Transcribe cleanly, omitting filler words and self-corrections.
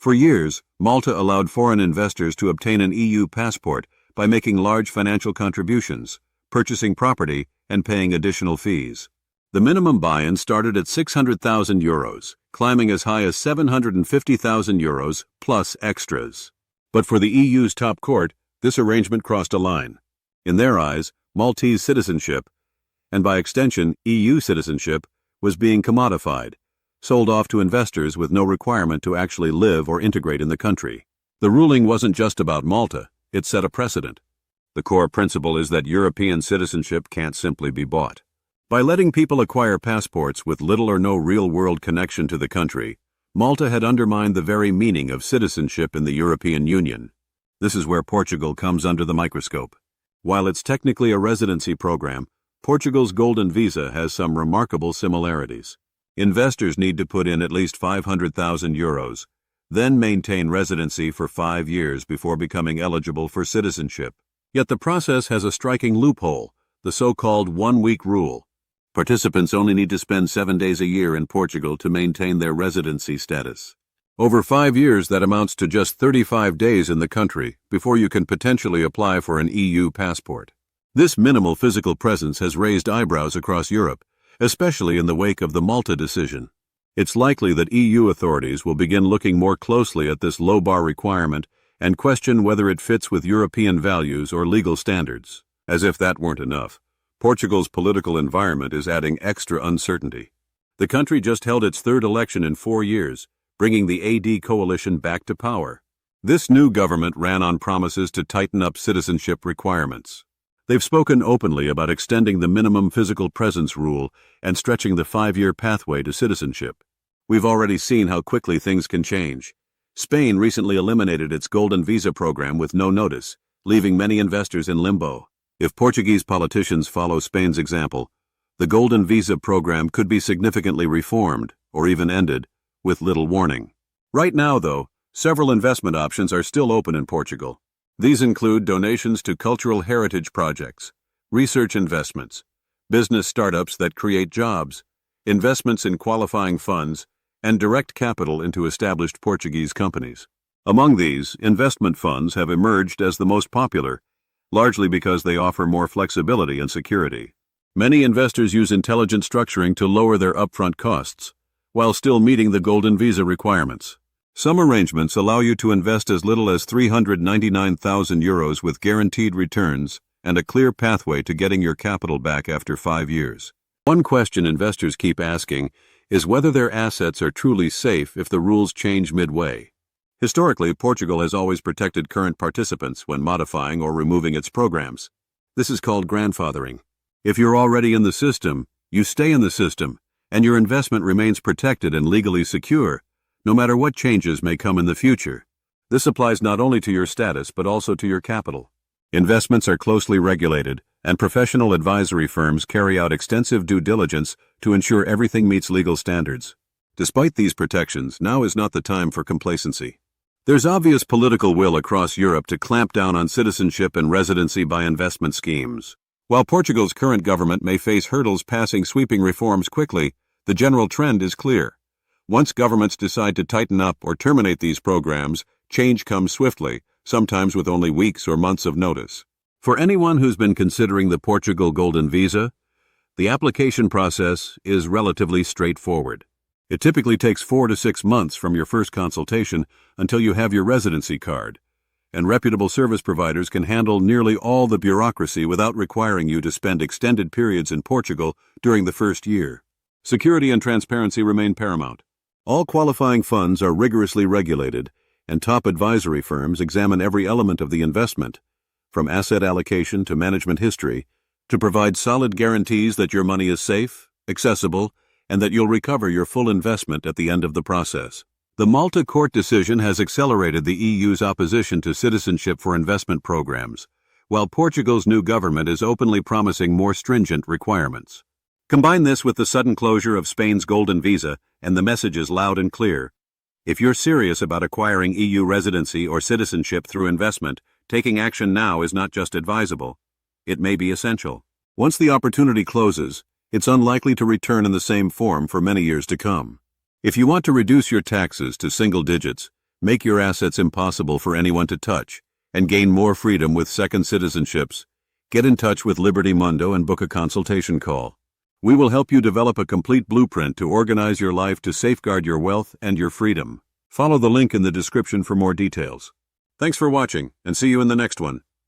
For years, Malta allowed foreign investors to obtain an EU passport by making large financial contributions, purchasing property, and paying additional fees. The minimum buy-in started at €600,000, climbing as high as €750,000 plus extras. But for the EU's top court, this arrangement crossed a line. In their eyes, Maltese citizenship, and by extension EU citizenship, was being commodified, sold off to investors with no requirement to actually live or integrate in the country. The ruling wasn't just about Malta, it set a precedent. The core principle is that European citizenship can't simply be bought. By letting people acquire passports with little or no real-world connection to the country, Malta had undermined the very meaning of citizenship in the European Union. This is where Portugal comes under the microscope. While it's technically a residency program, Portugal's Golden Visa has some remarkable similarities. Investors need to put in at least €500,000, then maintain residency for 5 years before becoming eligible for citizenship. Yet the process has a striking loophole, the so-called one-week rule. Participants only need to spend 7 days a year in Portugal to maintain their residency status. Over 5 years, that amounts to just 35 days in the country before you can potentially apply for an EU passport. This minimal physical presence has raised eyebrows across Europe, especially in the wake of the Malta decision. It's likely that EU authorities will begin looking more closely at this low-bar requirement and question whether it fits with European values or legal standards. As if that weren't enough, Portugal's political environment is adding extra uncertainty. The country just held its third election in 4 years, bringing the AD coalition back to power. This new government ran on promises to tighten up citizenship requirements. They've spoken openly about extending the minimum physical presence rule and stretching the 5-year pathway to citizenship. We've already seen how quickly things can change. Spain recently eliminated its Golden Visa program with no notice, leaving many investors in limbo. If Portuguese politicians follow Spain's example, the Golden Visa program could be significantly reformed, or even ended, with little warning. Right now, though, several investment options are still open in Portugal. These include donations to cultural heritage projects, research investments, business startups that create jobs, investments in qualifying funds, and direct capital into established Portuguese companies. Among these, investment funds have emerged as the most popular, largely because they offer more flexibility and security. Many investors use intelligent structuring to lower their upfront costs, while still meeting the Golden Visa requirements. Some arrangements allow you to invest as little as €399,000 with guaranteed returns and a clear pathway to getting your capital back after 5 years. One question investors keep asking is whether their assets are truly safe if the rules change midway. Historically, Portugal has always protected current participants when modifying or removing its programs. This is called grandfathering. If you're already in the system, you stay in the system, and your investment remains protected and legally secure, no matter what changes may come in the future. This applies not only to your status but also to your capital. Investments are closely regulated, and professional advisory firms carry out extensive due diligence to ensure everything meets legal standards. Despite these protections, now is not the time for complacency. There's obvious political will across Europe to clamp down on citizenship and residency by investment schemes. While Portugal's current government may face hurdles passing sweeping reforms quickly, the general trend is clear. Once governments decide to tighten up or terminate these programs, change comes swiftly, sometimes with only weeks or months of notice. For anyone who's been considering the Portugal Golden Visa, the application process is relatively straightforward. It typically takes 4 to 6 months from your first consultation until you have your residency card, and reputable service providers can handle nearly all the bureaucracy without requiring you to spend extended periods in Portugal during the first year. Security and transparency remain paramount. All qualifying funds are rigorously regulated, and top advisory firms examine every element of the investment, from asset allocation to management history, to provide solid guarantees that your money is safe, accessible, and that you'll recover your full investment at the end of the process. The Malta court decision has accelerated the EU's opposition to citizenship for investment programs, while Portugal's new government is openly promising more stringent requirements. Combine this with the sudden closure of Spain's Golden Visa, and the message is loud and clear. If you're serious about acquiring EU residency or citizenship through investment, taking action now is not just advisable, it may be essential. Once the opportunity closes, it's unlikely to return in the same form for many years to come. If you want to reduce your taxes to single digits, Make your assets impossible for anyone to touch, and gain more freedom with second citizenships. Get in touch with Liberty Mundo and book a consultation call. We will help you develop a complete blueprint to organize your life to safeguard your wealth and your freedom. Follow the link in the description for more details. Thanks for watching, and see you in the next one.